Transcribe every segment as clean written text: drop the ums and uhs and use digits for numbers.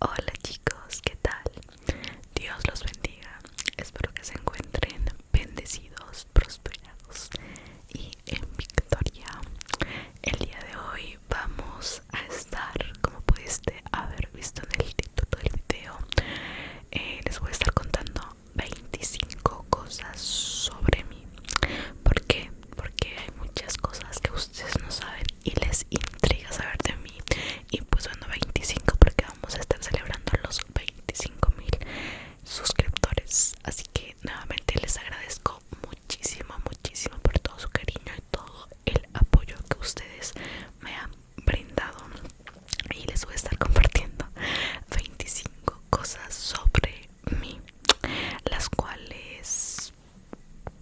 Hola chicos, ¿qué tal? Dios los bendiga. Espero que se encuentren bendecidos, prosperados y en victoria. El día de hoy vamos a estar, como pudiste haber visto en el título del video, les voy a estar contando 25 cosas sobre mí. ¿Por qué? Porque hay muchas cosas que ustedes no saben y les intriga saber de mí. Y pues bueno, 25 porque vamos a estar celebrando los 25,000 suscriptores. Así que nuevamente les agradezco muchísimo, muchísimo por todo su cariño y todo el apoyo que ustedes me han brindado. Y les voy a estar compartiendo 25 cosas sobre mí, las cuales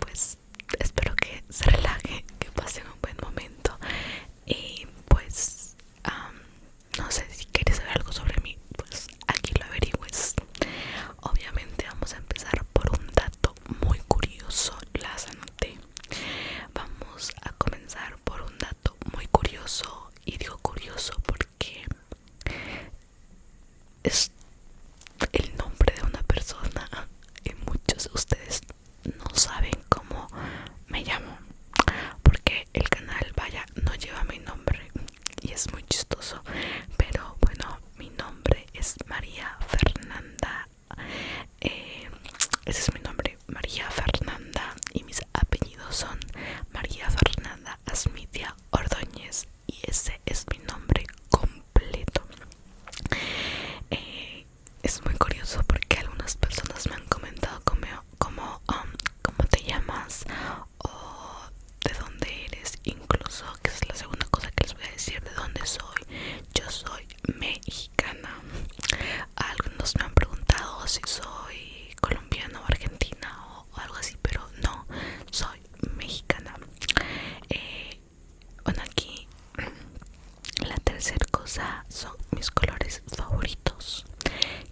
pues espero que se relajen, que pasen un buen momento. Y pues no sé, si quieres saber algo sobre mí, pues aquí lo averigües. Obviamente vamos a empezar por un dato muy curioso, las anoté. Vamos a comenzar por un dato muy curioso, y digo curioso porque es el nombre de una persona y muchos de ustedes no saben cómo me llamo, porque el canal, vaya, no lleva mi nombre y es muy chistoso. Pero bueno, mi nombre es María Fernanda. Ese es mi nombre, María Fernanda, y mis apellidos son María Fernanda Asmitia Ordóñez, y ese es mi nombre completo. Es muy curioso porque algunas personas me han comentado cómo te llamas o de dónde eres, incluso, que es la segunda cosa que les voy a decir, de dónde soy. Yo soy mexicana. Algunos me han preguntado si soy colombiana o argentina o algo así, pero no, soy mexicana. Bueno, aquí la tercera cosa son mis colores favoritos,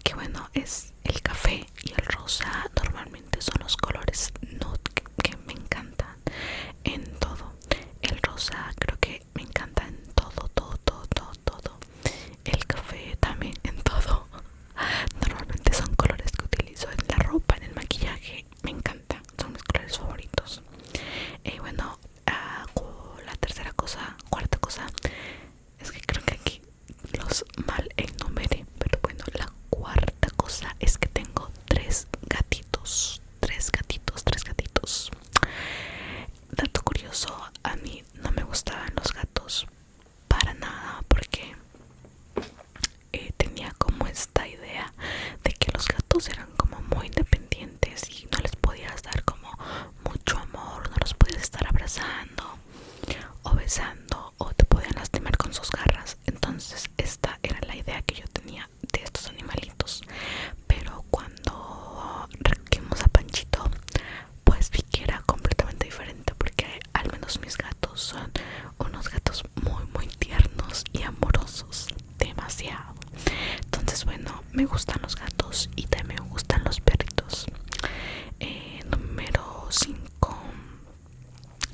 que bueno, es el café y el rosa. Normalmente son los colores nude que me encantan en todo. El rosa creo que me encanta en todo, todo, todo, todo, todo. El café también en todo. Normalmente son colores que utilizo en la ropa, en el maquillaje. Me encanta, son mis colores favoritos. Y bueno, la tercera cosa, cuarta cosa, es que creo que aquí los mal enumeré, pero bueno, la cuarta cosa es que tengo tres gatitos. Tres gatitos, tres gatitos. Dato curioso, a mí no me gustaban los gatos para nada, porque tenía como esta idea de que los gatos eran como muy independientes y no les podías dar como mucho amor, no los podías estar abrazando o besando, o te podían lastimar con sus garras. Entonces esta era la idea que yo tenía de estos animalitos. Pero cuando recogimos a Panchito, pues vi que era completamente diferente, porque al menos mis gatos son unos gatos muy muy tiernos y amorosos, demasiado. Entonces bueno, me gustan los gatos y también me gustan los perritos. Número 5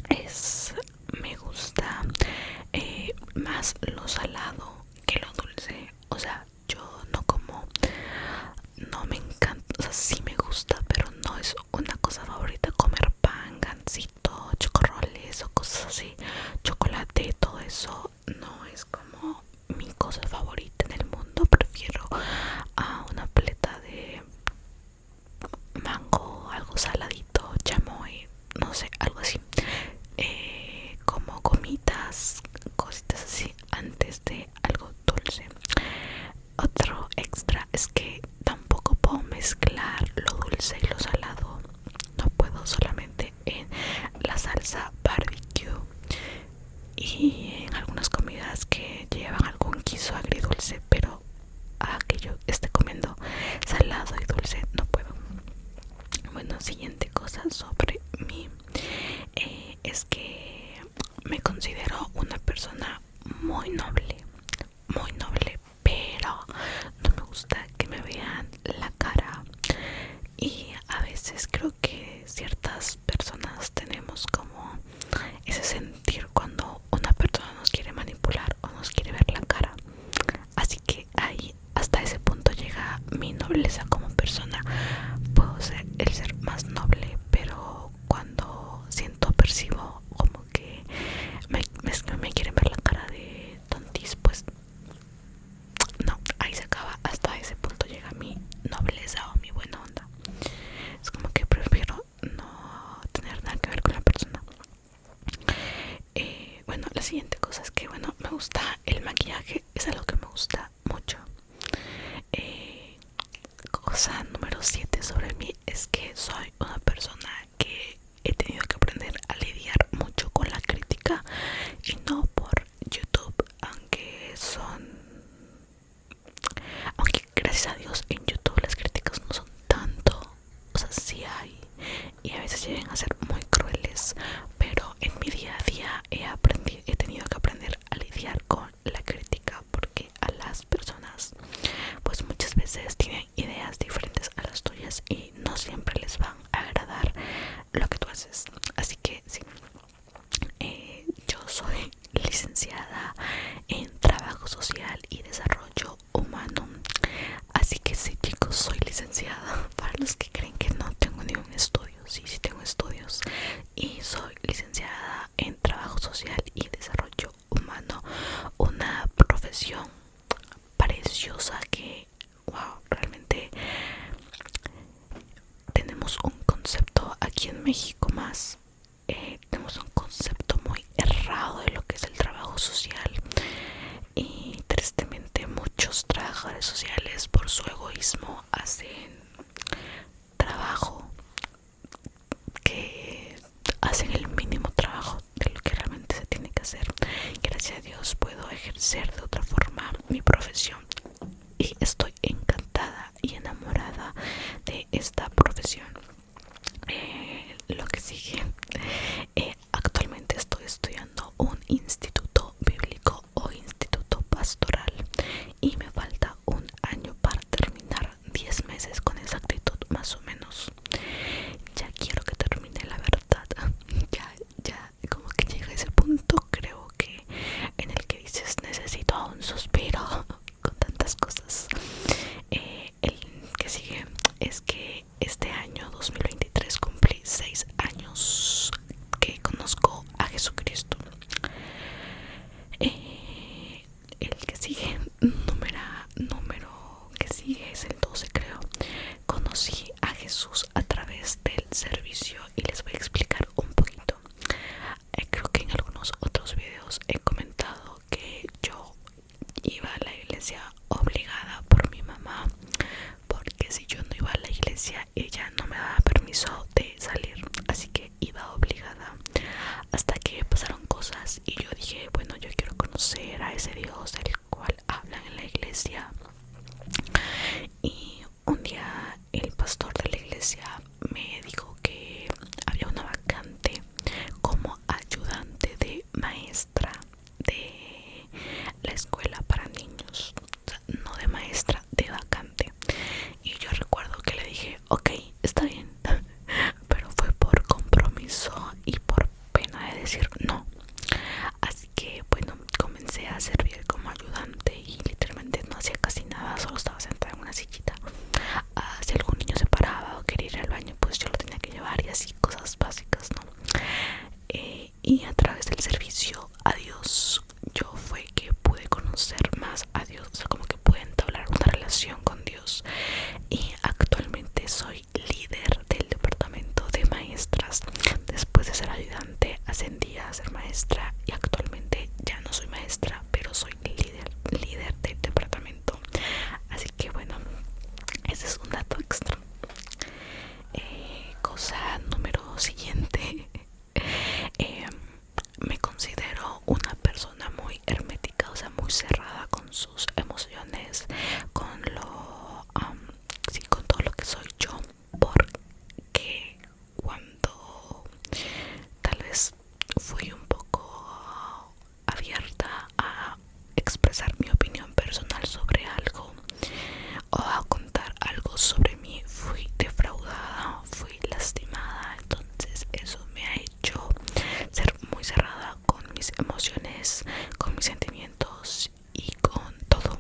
es, me gusta más lo salado que lo dulce. O sea, yo no como, no me encanta, o sea, sí me gusta, pero no es una cosa favorita comer pan, gansito, chocorroles o cosas así, chocolate, todo eso no es como mi cosa favorita en el mundo. Prefiero a una paleta de mango, algo saladito, chamoy, no sé, algo así. Como gomitas, cositas así, antes de algo dulce. Otro extra es que tampoco puedo mezclar lo dulce y lo salado. No puedo, solamente en la salsa barbecue y en algunas comidas que llevan algún guiso agridulce, pero aquello nobleza como persona. Puedo ser el ser más noble, pero cuando siento, percibo como que me quieren ver la cara de tontis, pues no, ahí se acaba. Hasta ese punto llega mi nobleza o mi buena onda. Es como que prefiero no tener nada que ver con la persona. Bueno, la siguiente cosa es que, bueno, me gusta el maquillaje, es algo que me gusta mucho. Cosa número 7 sobre mí es que soy una persona que he tenido que aprender a lidiar mucho con la crítica, y no por YouTube, aunque gracias a Dios en YouTube las críticas no son tanto, o sea, sí hay, y a veces llegan a ser muy crueles, pero en mi día a día he tenido que aprender a lidiar con la crítica, porque a las personas pues muchas veces tienen ideas diferentes a las tuyas y no siempre les van a agradar lo que tú haces. Así que sí, yo soy licenciada en trabajo social y desarrollo humano. Así que sí, chicos, soy licenciada. Para los que creen que no tengo ningún estudio, sí, sí tengo estudios, y soy licenciada en trabajo social y desarrollo humano, una profesión preciosa que, wow, realmente tenemos un concepto aquí en México más, tenemos un concepto muy errado de lo que es el trabajo social, y tristemente muchos trabajadores sociales por su egoísmo hacen trabajo que hacen el mínimo trabajo de lo que realmente se tiene que hacer. Gracias a Dios puedo ejercer de otra forma mi profesión y estoy encantada y enamorada de esta profesión. Lo que sigue, actualmente estoy estudiando un instituto bíblico o instituto pastoral y me falta un año para terminar, 10 meses con exactitud más o menos. Ya quiero que termine, la verdad. Ya como que llega ese punto, creo que en el que dices necesito un suspiro con tantas cosas. El que sigue es que este año 2023 cumplí 6 años que conozco a Jesucristo. El que sigue, número que sigue es el 12, creo. Conocí a Jesús a través del servicio y les voy a explicar un poquito. Creo que en algunos otros videos he comentado que yo iba a la iglesia obligada por mi mamá, porque si yo no iba a la iglesia ella no me daba permiso de salir, así que iba obligada, hasta que pasaron cosas y yo dije, bueno, yo quiero conocer a ese Dios del cual hablan en la iglesia. Y un día el pastor de la iglesia me dijo que había una vacante como ayudante de maestra de la escuela para niños, o sea, no de maestra, de vacante. Y yo recuerdo que le dije, ok, está bien, pero fue por compromiso y por pena de decir no. Así que bueno, comencé a servir como ayudante y literalmente no hacía casi nada, solo estaba sentada en una sillita. Si algún niño se paraba o quería ir al baño, pues yo lo tenía que llevar, y así, cosas básicas, ¿no? Y a través del servicio a Dios, yo fue que pude conocer más a Dios, o sea, como que pude entablar una relación con Dios. Y actualmente soy líder del departamento de maestras. Después de ser ayudante ascendí a ser maestra y actualmente ya no soy maestra, pero soy líder del departamento. Así que bueno, ese es un dato extra. Cosa número siguiente, me considero una persona muy hermética, o sea, muy cerrada con sus emociones, con sí, con todo lo que soy yo, porque cuando tal vez fui un poco abierta a expresar mi opinión personal sobre algo o a contar algo sobre mí, fui defraudada, fui lastimada. Entonces eso me ha hecho ser muy cerrada con mis emociones, con mis sentimientos y con todo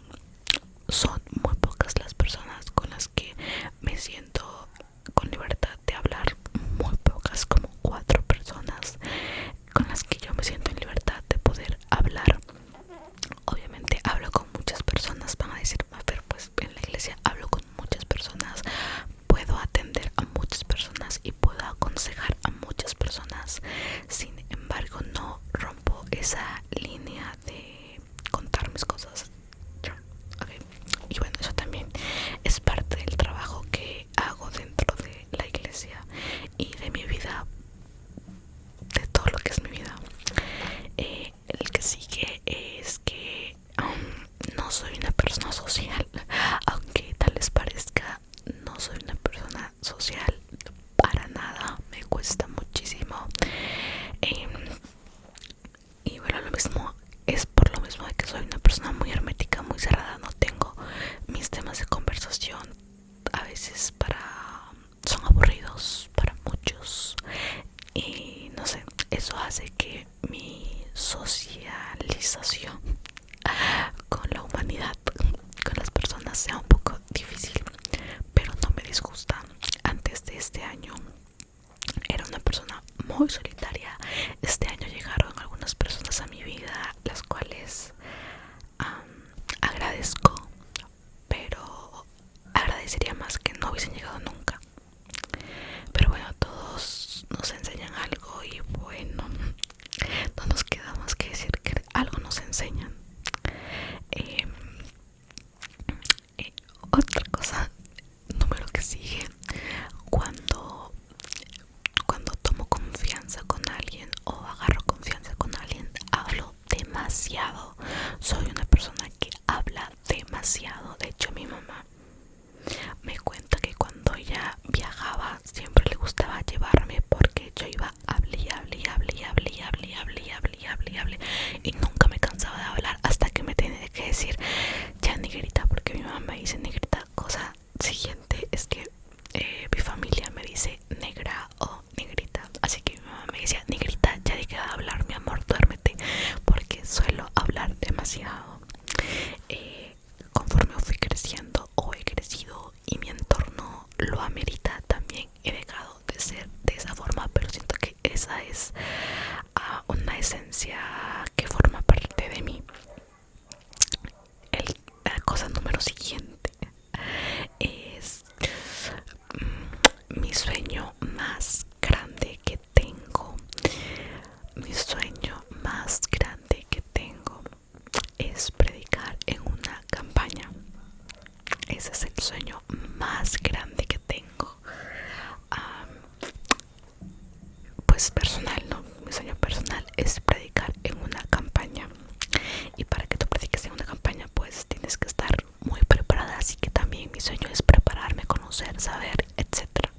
sea un poco difícil, pero no me disgusta. Antes de este año era una persona muy solitaria. Este año llegaron algunas personas a mi vida, las cuales agradezco, pero agradecería más que no hubiesen llegado nunca. Pero bueno, todos nos enseñan algo y bueno, no nos queda más que decir que algo nos enseñan. Eh, Otra cosa, número que sigue, cuando tomo confianza con alguien o agarro confianza con alguien, hablo demasiado. Soy una persona que habla demasiado. De hecho, mi mamá me cuenta que cuando ella viajaba siempre le gustaba llevarme porque yo iba hable y hable y hable y hable y hable y hable y hable y hable y hable y nunca me cansaba de hablar hasta que me tenía que decir ya negrita, porque mi mamá me dice negrita. Cosa siguiente es que mi familia me dice negra o negrita, así que mi mamá me decía negrita, ya deja de hablar mi amor, duérmete, porque suelo hablar demasiado. Conforme fui creciendo o he crecido y mi entorno lo amerita, también he dejado de ser de esa forma, pero siento que esa es una esencia que forma parte de mí. La cosa número siguiente es mi sueño más grande que tengo. Mi sueño más grande que tengo es predicar en una campaña. Ese es el sueño más grande que tengo. Pues personal, ¿no? Mi sueño personal es predicar en una campaña. Y para que tú prediques en una campaña, pues tienes que estar muy preparada. Así que también mi sueño es prepararme, conocer, saber, etcétera.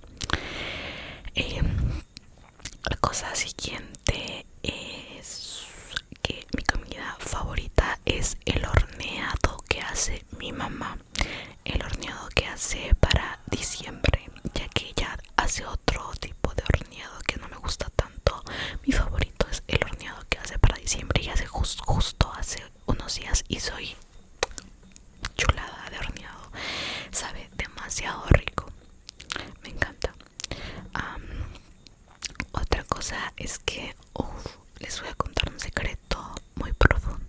La cosa siguiente es que mi comida favorita es el horneado que hace mi mamá. El horneado que hace para diciembre, ya que ella hace otro tipo de horneado que no me gusta tanto. Mi favorito es el horneado que hace para diciembre y hace justo hace unos días y soy chulada de horneado. Sabe demasiado rico, me encanta. Otra cosa es que les voy a contar un secreto muy profundo.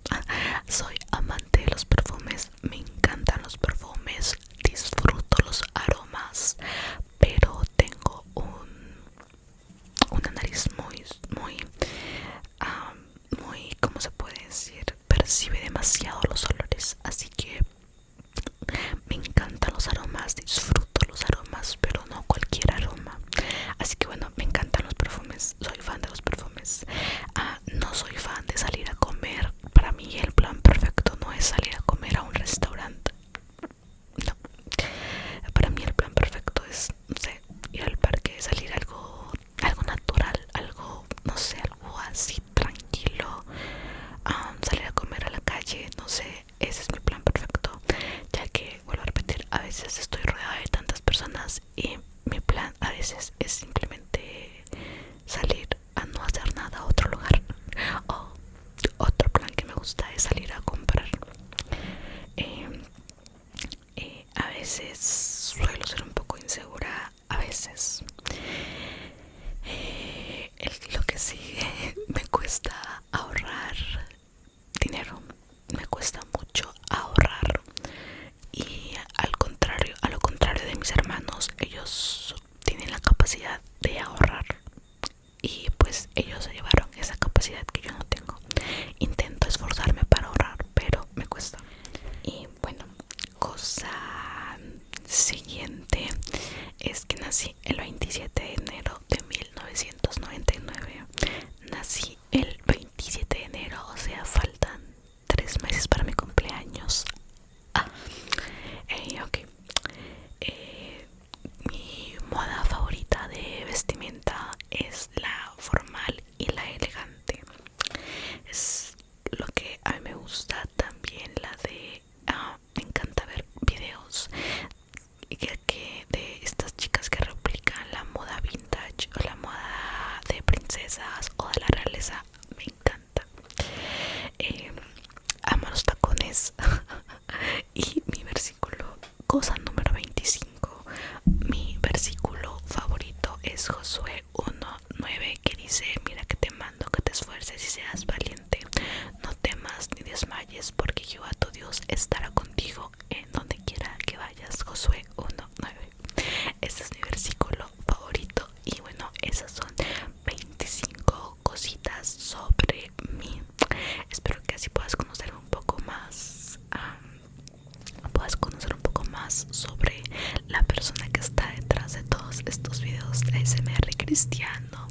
Soy amante de los perfumes, me encantan los perfumes, disfruto los aromas, pero tengo una nariz muy, ¿cómo se puede decir? Percibe demasiado los olores, así que me encantan los aromas, disfruto los aromas, pero no cualquier aroma. Así que bueno, me encantan los perfumes, soy fan de los perfumes. No soy fan de salir a comer. Para mí el plan perfecto no es salir a comer a un restaurante. No. Para mí el plan perfecto es, no sé, ir al parque, salir algo natural, algo, no sé, algo así tranquilo. Salir a comer a la calle, no sé, ese es mi plan perfecto, ya que vuelvo a repetir, a veces estoy rodeada de tantas personas y mi plan a veces es simplemente salir a no hacer nada a otro lugar. O otro plan que me gusta es salir a comprar. A veces suelo ser un poco insegura, a veces. Lo que sigue, me cuesta ahorrar dinero, me cuesta mucho ahorrar. Y a lo contrario de mis hermanos, ellos tienen la capacidad de ahorrar y pues ellos se llevaron esa capacidad que yo no tengo. Intento esforzarme para ahorrar, pero me cuesta. Y bueno, cosa siguiente es que nací el 27 de enero de 1999. Nací el 27 de enero, o sea, faltan 3 meses para mi cumpleaños. Ok. Mi moda favorita de vestimenta es la formal y la elegante. Es lo que a mí me gusta. También la de me encanta ver videos que de estas chicas que replican cristiano,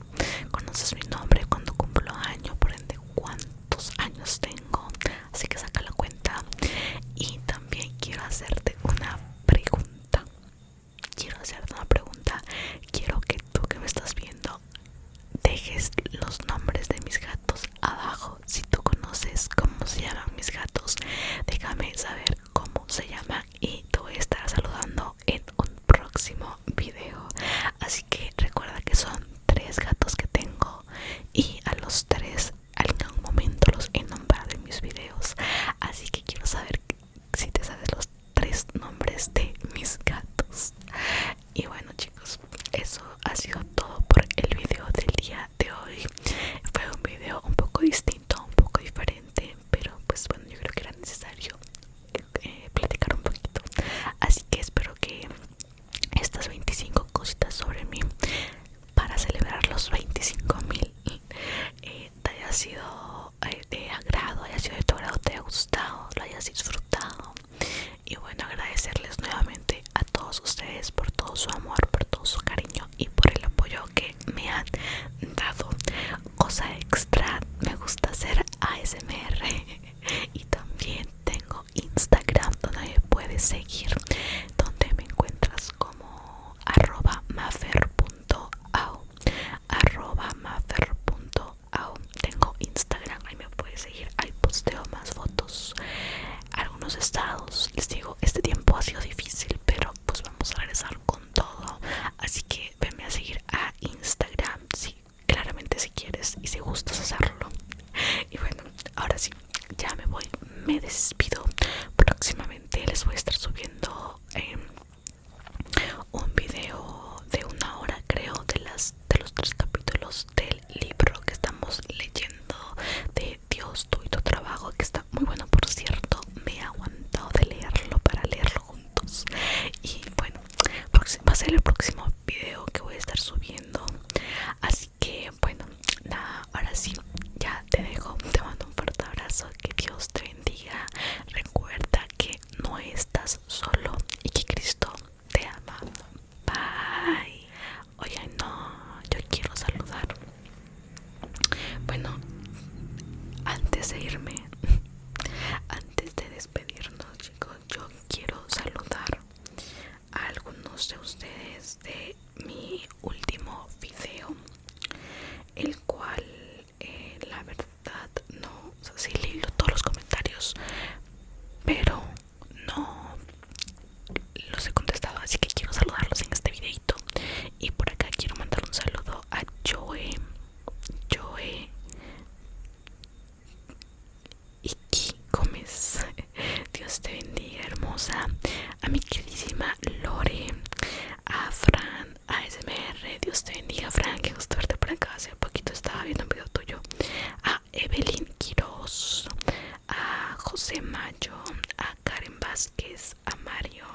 conoces mi nombre, cuando cumplo año, por ende cuántos años tengo, así que saca la cuenta. Y también quiero hacerte una pregunta. Quiero que tú que me estás viendo dejes los nombres de mis gatos abajo. Si tú conoces cómo se llaman mis gatos, déjame saber cómo se llaman y te voy a estar saludando en un próximo video. Así que recuerda que son 3 gatos que tengo y a los 3 en algún momento los he nombrado en mis videos. Así que quiero saber si te sabes los 3 nombres de mis gatos. Y bueno, chicos, eso ha sido todo por el video del día de hoy. Fue un video un poco distinto, un poco diferente, pero pues bueno, yo creo que era necesario platicar un poquito. Así que espero que estas 25 cositas sobre mí para celebrar los 25,000 te haya sido de agrado, haya sido de tu agrado, te haya gustado, lo hayas disfrutado. Y bueno, agradecerles nuevamente a todos ustedes por todo su amor, por todo su cariño y por el apoyo que me han dado. Cosa extra, me gusta hacer ASMR y también tengo Instagram donde me puedes seguir, donde me encuentras como @mafer.au, @mafer.au. Tengo Instagram, ahí me puedes seguir, ahí posteo más fotos, algunos estados. Les digo, este tiempo ha sido difícil, pero pues vamos a regresar con todo. Así que venme a seguir a Instagram, sí, claramente si quieres y si gustas hacerlo. Y bueno, ahora sí, ya me voy, me despido. Próximamente les voy a estar subiendo un video de 1 hora, creo, de los 3 capítulos del libro que estamos leyendo, de Dios, tú y tu trabajo, que está muy bueno, por cierto. Me he aguantado de leerlo para leerlo juntos. Y bueno, va a ser el próximo video que voy a estar subiendo. Así que bueno, nada, ahora sí, ya te dejo, te mando un fuerte abrazo, que Dios te bendiga. Recuerda que no estás solo y que Cristo te ama. Bye. Oye, no, yo quiero saludar. Bueno, antes de irme, antes de despedirnos, chicos, yo quiero saludar a algunos de ustedes de mi último video, el cual la verdad no, o sea, sí leí todos los comentarios, pero no los he contestado, así que quiero saludarlos en este videito. Y por acá quiero mandar un saludo a Joe Iki Gómez, Dios te bendiga, hermosa. A mi queridísima Lore, a Fran ASMR, Dios te bendiga, Fran, que gusto verte por acá. Hace poquito estaba viendo un video tuyo. A Evelyn Quiroz, a José Mayo, a Karen Vázquez, a Mario